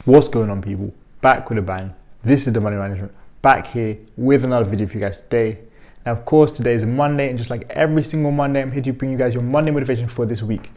What's going on, people? Back with a bang. This is the Money Management, back here with another video for you guys today. Now, of course, today is Monday, and just like every single Monday, I'm here to bring you guys your Monday motivation for this week.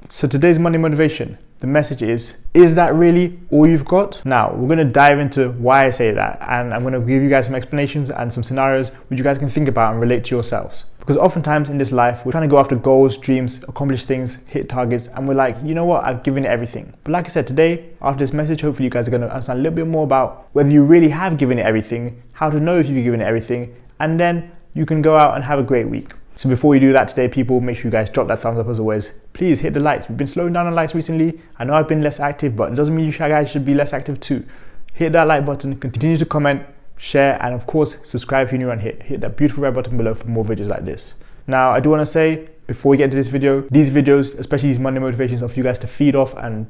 So today's Monday motivation, the message is that really all you've got? Now, we're gonna dive into why I say that, and I'm gonna give you guys some explanations and some scenarios which you guys can think about and relate to yourselves. Because oftentimes in this life, we're trying to go after goals, dreams, accomplish things, hit targets, and we're like, you know what, I've given it everything. But like I said, today, after this message, hopefully you guys are gonna understand a little bit more about whether you really have given it everything, how to know if you've given it everything, and then you can go out and have a great week. So before we do that today, people, make sure you guys drop that thumbs up as always. Please hit the likes. We've been slowing down on likes recently. I know I've been less active, but it doesn't mean you guys should be less active too. Hit that like button, continue to comment, share, and of course, subscribe if you're new around here. Hit that beautiful red button below for more videos like this. Now, I do want to say, before we get into this video, these videos, especially these Monday motivations, are for you guys to feed off and,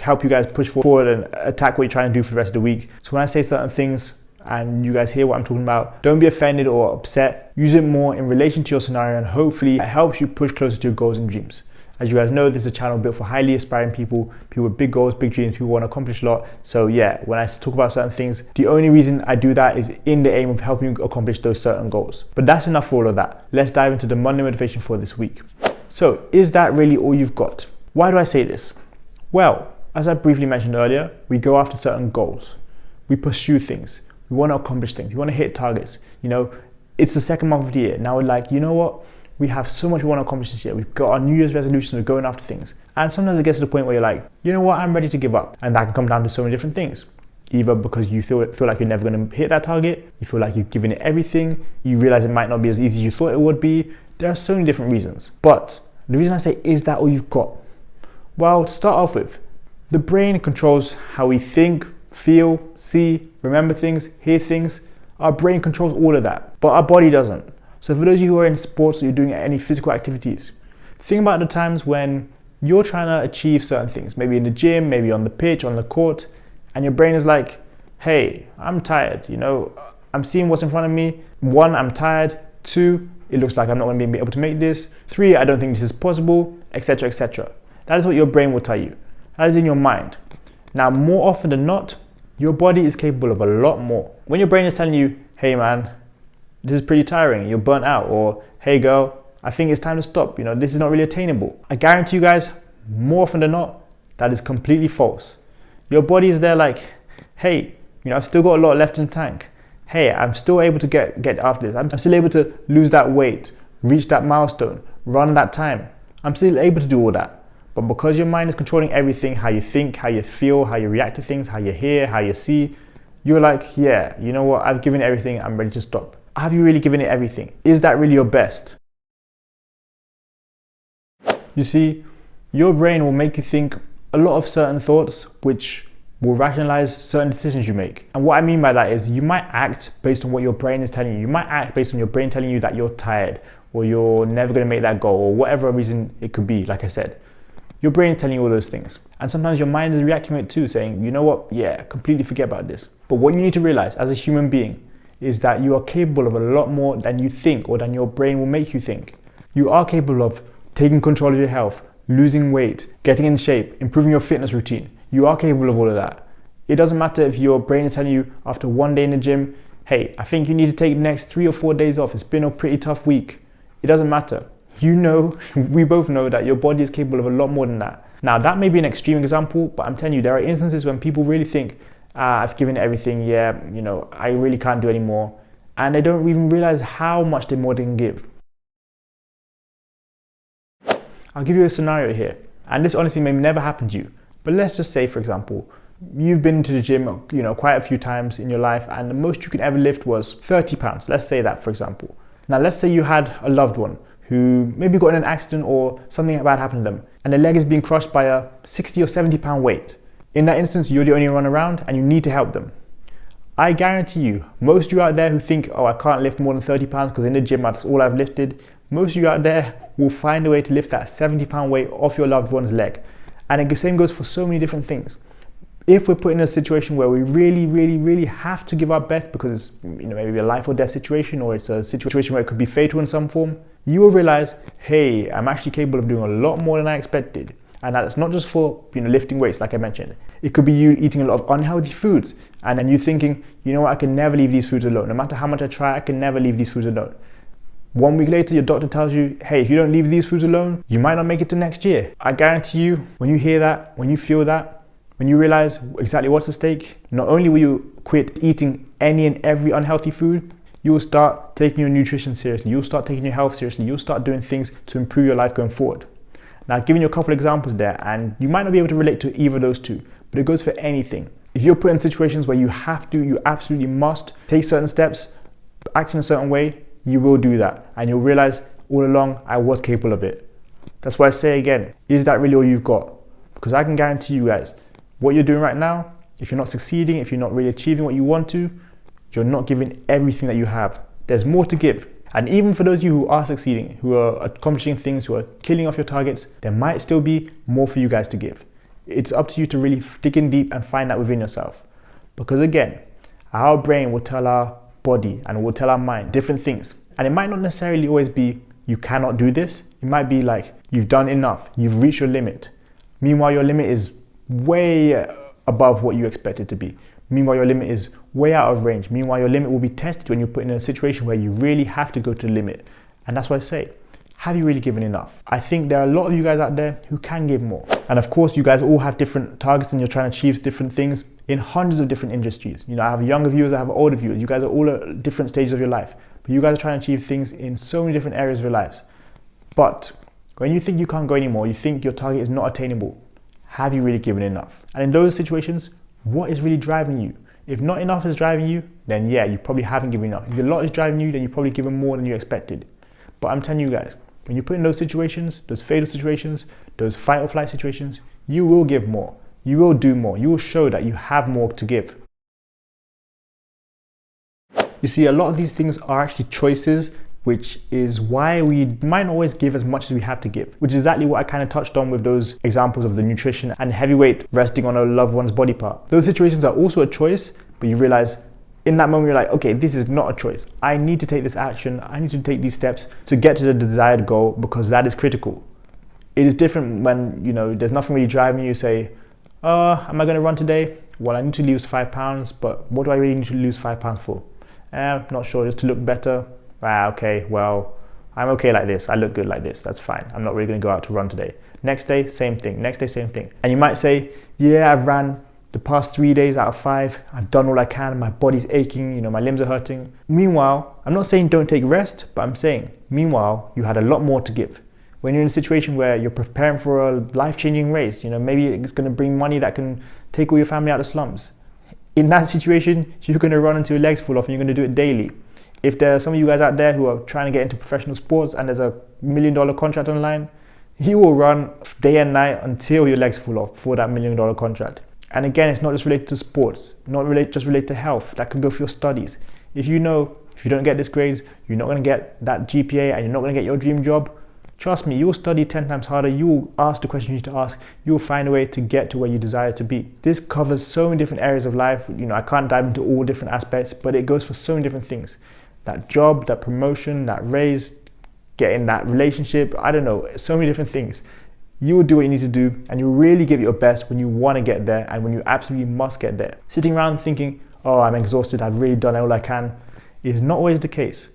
help you guys push forward and attack what you're trying to do for the rest of the week. So when I say certain things, and you guys hear what I'm talking about, don't be offended or upset. Use it more in relation to your scenario, and hopefully it helps you push closer to your goals and dreams. As you guys know, this is a channel built for highly aspiring people with big goals, big dreams, people who want to accomplish a lot. So yeah, when I talk about certain things, the only reason I do that is in the aim of helping you accomplish those certain goals. But that's enough for all of that. Let's dive into the Monday motivation for this week. So is that really all you've got? Why do I say this? Well, as I briefly mentioned earlier, we go after certain goals. We pursue things. We want to accomplish things. We want to hit targets. It's the second month of the year. Now we're like, you know what? We have so much we want to accomplish this year. We've got our New Year's resolutions. We're going after things. And sometimes it gets to the point where you're like, you know what? I'm ready to give up. And that can come down to so many different things. Either because you feel like you're never going to hit that target. You feel like you've given it everything. You realize it might not be as easy as you thought it would be. There are so many different reasons. But the reason I say, is that all you've got? Well, to start off with, the brain controls how we think, feel, see, remember things, hear things. Our brain controls all of that, but our body doesn't. So for those of you who are in sports or you're doing any physical activities, think about the times when you're trying to achieve certain things, maybe in the gym, maybe on the pitch, on the court, and your brain is like, hey, I'm tired, I'm seeing what's in front of me. 1, I'm tired. 2, it looks like I'm not going to be able to make this. 3, I don't think this is possible, etc., etc. That is what your brain will tell you. That is in your mind. Now, more often than not, your body is capable of a lot more. When your brain is telling you, hey man, this is pretty tiring, you're burnt out, or hey girl, I think it's time to stop, this is not really attainable. I guarantee you guys, more often than not, that is completely false. Your body is there like, hey, I've still got a lot left in the tank. Hey, I'm still able to get after this. I'm still able to lose that weight, reach that milestone, run that time. I'm still able to do all that. But because your mind is controlling everything, how you think, how you feel, how you react to things, how you hear, how you see, you're like, yeah, you know what, I've given it everything, I'm ready to stop. Have you really given it everything? Is that really your best? You see, your brain will make you think a lot of certain thoughts which will rationalize certain decisions you make. And what I mean by that is you might act based on what your brain is telling you. You might act based on your brain telling you that you're tired, or you're never going to make that goal, or whatever reason it could be, like I said. Your brain is telling you all those things. And sometimes your mind is reacting to it too, saying, you know what, yeah, completely forget about this. But what you need to realize as a human being is that you are capable of a lot more than you think, or than your brain will make you think. You are capable of taking control of your health, losing weight, getting in shape, improving your fitness routine. You are capable of all of that. It doesn't matter if your brain is telling you after one day in the gym, hey, I think you need to take the next 3 or 4 days off. It's been a pretty tough week. It doesn't matter. We both know that your body is capable of a lot more than that. Now, that may be an extreme example, but I'm telling you, there are instances when people really think, I've given it everything, yeah, I really can't do any more. And they don't even realize how much more they can give. I'll give you a scenario here, and this honestly may never happen to you. But let's just say, for example, you've been to the gym, quite a few times in your life, and the most you could ever lift was 30 pounds. Let's say that, for example. Now, let's say you had a loved one who maybe got in an accident or something bad happened to them, and their leg is being crushed by a 60 or 70 pound weight. In that instance, you're the only one around and you need to help them. I guarantee you, most of you out there who think, oh, I can't lift more than 30 pounds because in the gym that's all I've lifted, most of you out there will find a way to lift that 70 pound weight off your loved one's leg. And the same goes for so many different things. If we're put in a situation where we really, really, really have to give our best because it's maybe a life or death situation, or it's a situation where it could be fatal in some form, you will realize, hey, I'm actually capable of doing a lot more than I expected. And that's not just for lifting weights, like I mentioned. It could be you eating a lot of unhealthy foods, and then you thinking, you know what, I can never leave these foods alone. No matter how much I try, I can never leave these foods alone. 1 week later, your doctor tells you, hey, if you don't leave these foods alone, you might not make it to next year. I guarantee you, when you hear that, when you feel that, when you realize exactly what's at stake, not only will you quit eating any and every unhealthy food, you will start taking your nutrition seriously. You'll start taking your health seriously. You'll start doing things to improve your life going forward. Now, I've given you a couple examples there, and you might not be able to relate to either of those two, but it goes for anything. If you're put in situations where you have to, you absolutely must take certain steps, act in a certain way, you will do that. And you'll realize all along, I was capable of it. That's why I say again, is that really all you've got? Because I can guarantee you guys, what you're doing right now, if you're not succeeding, if you're not really achieving what you want to, you're not giving everything that you have. There's more to give. And even for those of you who are succeeding, who are accomplishing things, who are killing off your targets, there might still be more for you guys to give. It's up to you to really dig in deep and find that within yourself. Because again, our brain will tell our body and will tell our mind different things. And it might not necessarily always be, you cannot do this. It might be like, you've done enough, you've reached your limit. Meanwhile, your limit is way above what you expect it to be. Meanwhile, your limit is way out of range. Meanwhile, your limit will be tested when you're put in a situation where you really have to go to the limit. And that's why I say, have you really given enough? I think there are a lot of you guys out there who can give more. And of course, you guys all have different targets and you're trying to achieve different things in hundreds of different industries. I have younger viewers, I have older viewers. You guys are all at different stages of your life. But you guys are trying to achieve things in so many different areas of your lives. But when you think you can't go anymore, you think your target is not attainable, have you really given enough? And in those situations, what is really driving you? If not enough is driving you, then yeah, you probably haven't given enough. If a lot is driving you, then you've probably given more than you expected. But I'm telling you guys, when you put in those situations, those fatal situations, those fight or flight situations, you will give more. You will do more. You will show that you have more to give. You see, a lot of these things are actually choices, which is why we might not always give as much as we have to give, which is exactly what I kind of touched on with those examples of the nutrition and heavyweight resting on a loved one's body part. Those situations are also a choice, but you realize in that moment, you're like, okay, this is not a choice. I need to take this action. I need to take these steps to get to the desired goal because that is critical. It is different when, there's nothing really driving you. Say, am I going to run today? Well, I need to lose 5 pounds, but what do I really need to lose 5 pounds for? Not sure, just to look better. Okay, well, I'm okay like this. I look good like this. That's fine. I'm not really going to go out to run today. Next day, same thing. Next day, same thing. And you might say, yeah, I've ran the past 3 days out of 5. I've done all I can. My body's aching. My limbs are hurting. Meanwhile, I'm not saying don't take rest, but I'm saying, meanwhile, you had a lot more to give. When you're in a situation where you're preparing for a life-changing race, maybe it's going to bring money that can take all your family out of the slums. In that situation, you're going to run until your legs fall off and you're going to do it daily. If there are some of you guys out there who are trying to get into professional sports and there's a $1 million contract online, you will run day and night until your legs fall off for that $1 million contract. And again, it's not just related to sports, just related to health. That could go for your studies. If you don't get this grades, you're not going to get that GPA and you're not going to get your dream job, trust me, you will study 10 times harder. You will ask the questions you need to ask. You will find a way to get to where you desire to be. This covers so many different areas of life. I can't dive into all different aspects, but it goes for so many different things. That job, that promotion, that raise, getting that relationship, I don't know, so many different things. You will do what you need to do and you really give it your best when you want to get there and when you absolutely must get there. Sitting around thinking, oh, I'm exhausted, I've really done all I can, is not always the case.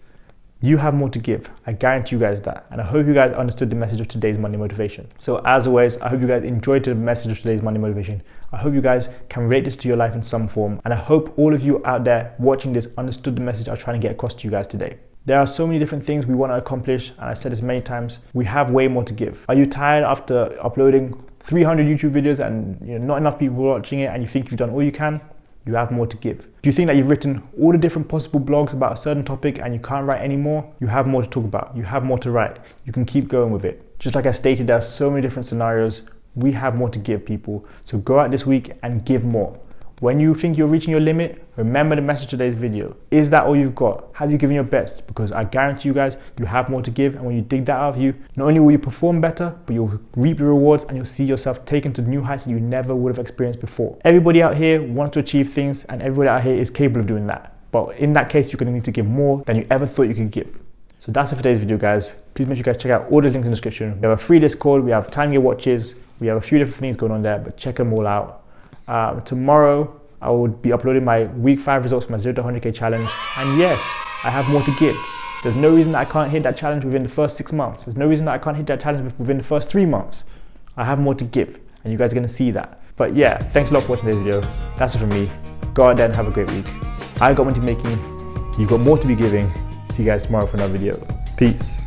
You have more to give. I guarantee you guys that. And I hope you guys understood the message of today's Monday Motivation. So as always, I hope you guys enjoyed the message of today's Monday Motivation. I hope you guys can relate this to your life in some form. And I hope all of you out there watching this understood the message I was trying to get across to you guys today. There are so many different things we want to accomplish. And I said this many times, we have way more to give. Are you tired after uploading 300 YouTube videos and not enough people watching it and you think you've done all you can? You have more to give. Do you think that you've written all the different possible blogs about a certain topic and you can't write anymore? You have more to talk about. You have more to write. You can keep going with it. Just like I stated, there are so many different scenarios. We have more to give, people. So go out this week and give more. When you think you're reaching your limit, remember the message of today's video. Is that all you've got? Have you given your best? Because I guarantee you guys, you have more to give. And when you dig that out of you, not only will you perform better, but you'll reap the rewards and you'll see yourself taken to new heights that you never would have experienced before. Everybody out here wants to achieve things and everybody out here is capable of doing that. But in that case, you're going to need to give more than you ever thought you could give. So that's it for today's video, guys. Please make sure you guys check out all the links in the description. We have a free Discord, we have time gear watches, we have a few different things going on there, but check them all out. Tomorrow I will be uploading my week 5 results for my 0 to 100k challenge. And yes, I have more to give. There's no reason that I can't hit that challenge within the first 6 months. There's no reason that I can't hit that challenge within the first 3 months. I have more to give, and you guys are gonna see that. But yeah, thanks a lot for watching this video. That's it from me. Go out there and have a great week. I got one to making, you've got more to be giving. See you guys tomorrow for another video. Peace.